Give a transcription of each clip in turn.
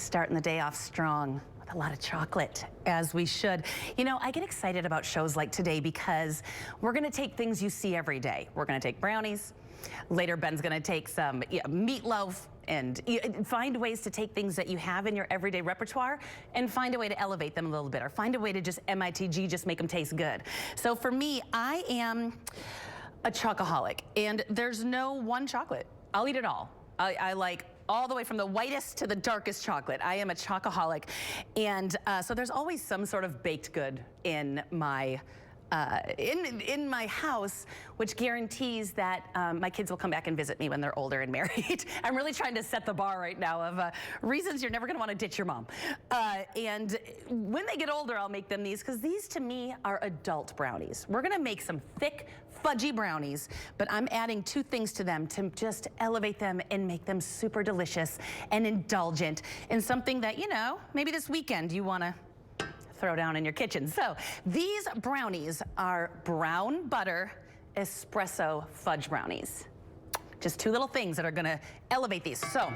starting the day off strong with a lot of chocolate, as we should. You know, I get excited about shows like today because we're gonna take things you see every day. We're gonna take brownies. Later, Ben's gonna take some meatloaf and find ways to take things that you have in your everyday repertoire and find a way to elevate them a little bit, or find a way to just MITG, just make them taste good. So for me, I am a chocoholic, and there's no one chocolate. I'll eat it all. I like all the way from the whitest to the darkest chocolate. I am a chocoholic, and so there's always some sort of baked good in my house, which guarantees that my kids will come back and visit me when they're older and married. I'm really trying to set the bar right now of reasons you're never gonna wanna ditch your mom. And when they get older, I'll make them these, because these to me are adult brownies. We're gonna make some thick, fudgy brownies, but I'm adding two things to them to just elevate them and make them super delicious and indulgent, and something that, you know, maybe this weekend you wanna throw down in your kitchen. So these brownies are brown butter espresso fudge brownies. Just two little things that are gonna elevate these. So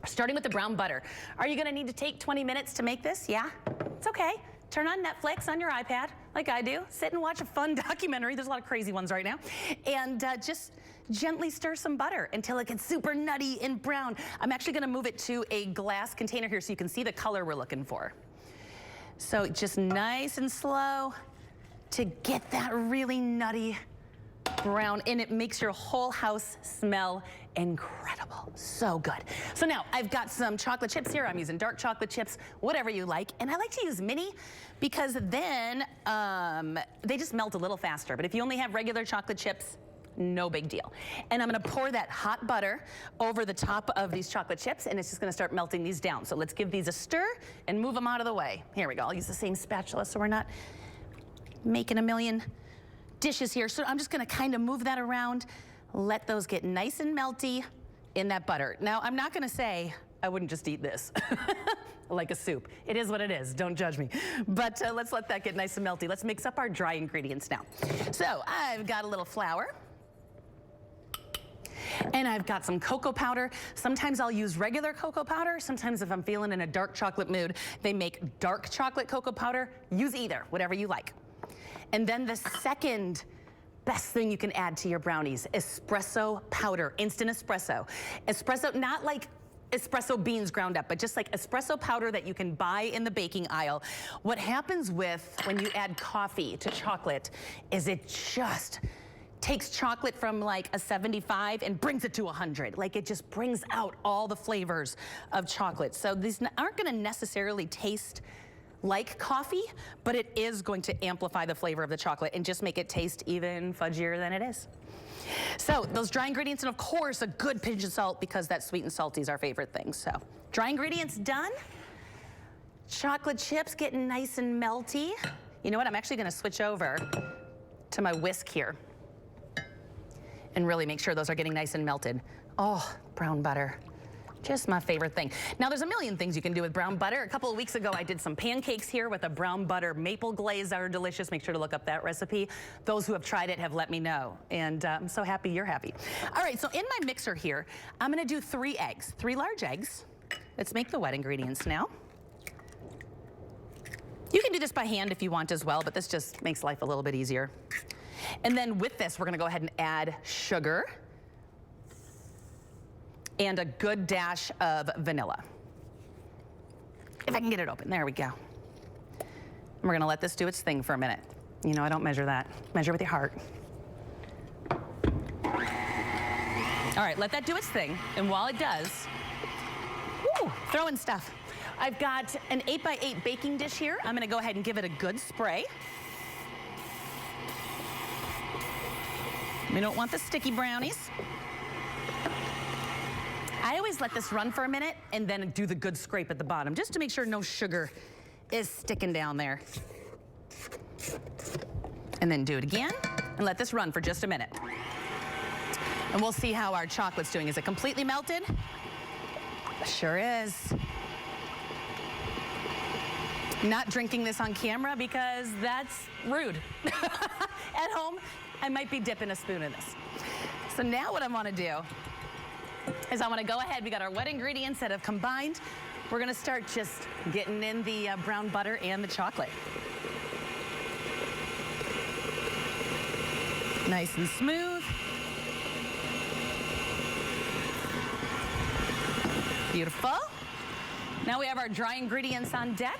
starting with the brown butter. Are you gonna need to take 20 minutes to make this? Yeah, it's okay. Turn on Netflix on your iPad, like I do. Sit and watch a fun documentary. There's a lot of crazy ones right now. And just gently stir some butter until it gets super nutty and brown. I'm actually gonna move it to a glass container here so you can see the color we're looking for. So just nice and slow to get that really nutty brown, and it makes your whole house smell incredible. So good. So now I've got some chocolate chips here. I'm using dark chocolate chips, whatever you like. And I like to use mini because then they just melt a little faster. But if you only have regular chocolate chips, no big deal. And I'm gonna pour that hot butter over the top of these chocolate chips, and it's just gonna start melting these down. So let's give these a stir and move them out of the way. Here we go. I'll use the same spatula so we're not making a million dishes here. So I'm just gonna kind of move that around, let those get nice and melty in that butter. Now, I'm not gonna say I wouldn't just eat this like a soup. It is what it is, don't judge me. But let's let that get nice and melty. Let's mix up our dry ingredients now. So I've got a little flour, and I've got some cocoa powder. Sometimes I'll use regular cocoa powder. Sometimes if I'm feeling in a dark chocolate mood, they make dark chocolate cocoa powder. Use either, whatever you like. And then the second best thing you can add to your brownies, espresso powder, instant espresso. Espresso, not like espresso beans ground up, but just like espresso powder that you can buy in the baking aisle. What happens when you add coffee to chocolate is it just takes chocolate from like a 75 and brings it to 100. Like, it just brings out all the flavors of chocolate. So these aren't gonna necessarily taste like coffee, but it is going to amplify the flavor of the chocolate and just make it taste even fudgier than it is. So those dry ingredients, and of course a good pinch of salt, because that sweet and salty is our favorite thing. So dry ingredients done. Chocolate chips getting nice and melty. You know what, I'm actually gonna switch over to my whisk here and really make sure those are getting nice and melted. Oh, brown butter. Just my favorite thing. Now, there's a million things you can do with brown butter. A couple of weeks ago, I did some pancakes here with a brown butter maple glaze that are delicious. Make sure to look up that recipe. Those who have tried it have let me know, and I'm so happy you're happy. All right, so in my mixer here, I'm gonna do 3 eggs, 3 large eggs. Let's make the wet ingredients now. You can do this by hand if you want as well, but this just makes life a little bit easier. And then with this, we're gonna go ahead and add sugar and a good dash of vanilla. If I can get it open, there we go. And we're gonna let this do its thing for a minute. You know, I don't measure that. Measure with your heart. All right, let that do its thing. And while it does, throw in stuff. I've got an 8x8 baking dish here. I'm gonna go ahead and give it a good spray. We don't want the sticky brownies. I always let this run for a minute and then do the good scrape at the bottom, just to make sure no sugar is sticking down there. And then do it again and let this run for just a minute. And we'll see how our chocolate's doing. Is it completely melted? Sure is. Not drinking this on camera because that's rude. At home, I might be dipping a spoon in this. So now what I want to do is I want to go ahead, we got our wet ingredients that have combined we're gonna start just getting in the brown butter and the chocolate. Nice and smooth. Beautiful. Now we have our dry ingredients on deck.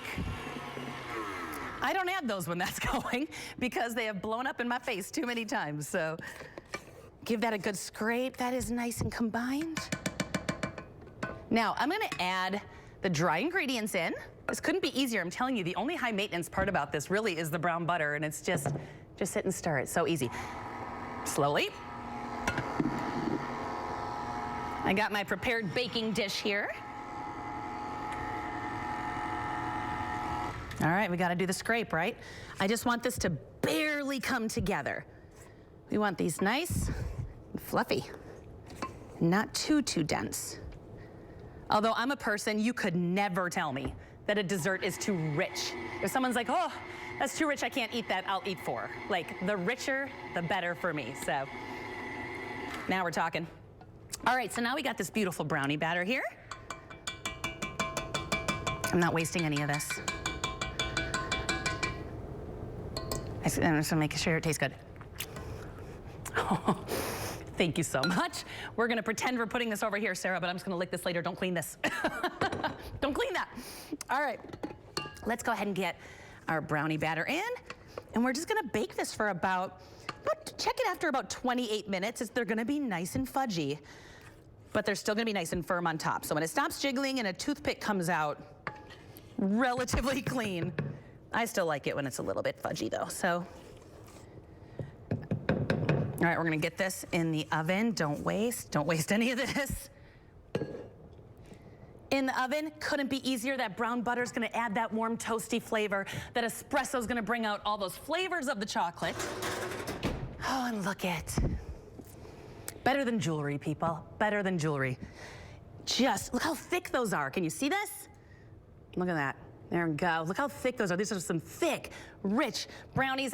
I don't add those when that's going because they have blown up in my face too many times. So give that a good scrape. That is nice and combined. Now I'm gonna add the dry ingredients in. This couldn't be easier. I'm telling you, the only high maintenance part about this really is the brown butter, and it's just sit and stir. It's so easy. Slowly. I got my prepared baking dish here. All right, we gotta do the scrape, right? I just want this to barely come together. We want these nice and fluffy, not too dense. Although I'm a person, you could never tell me that a dessert is too rich. If someone's like, oh, that's too rich, I can't eat that, I'll eat 4. Like, the richer, the better for me. So now we're talking. All right, so now we got this beautiful brownie batter here. I'm not wasting any of this. I'm just gonna make sure it tastes good. Oh, thank you so much. We're gonna pretend we're putting this over here, Sarah, but I'm just gonna lick this later. Don't clean this. Don't clean that. All right, let's go ahead and get our brownie batter in, and we're just gonna bake this for check it after about 28 minutes. They're gonna be nice and fudgy, but they're still gonna be nice and firm on top. So when it stops jiggling and a toothpick comes out relatively clean, I still like it when it's a little bit fudgy though, so. All right, we're gonna get this in the oven. Don't waste any of this. In the oven, couldn't be easier. That brown butter's gonna add that warm toasty flavor. That espresso's gonna bring out all those flavors of the chocolate. Oh, and look it. Better than jewelry, people, better than jewelry. Just, look how thick those are. Can you see this? Look at that. There we go. Look how thick those are. These are some thick, rich brownies.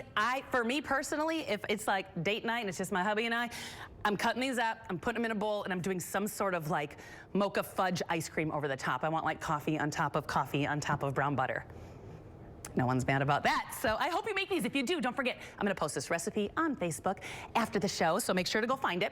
For me personally, if it's like date night and it's just my hubby and I'm cutting these up, I'm putting them in a bowl, and I'm doing some sort of like mocha fudge ice cream over the top. I want like coffee on top of brown butter. No one's mad about that. So I hope you make these. If you do, don't forget, I'm gonna post this recipe on Facebook after the show, so make sure to go find it.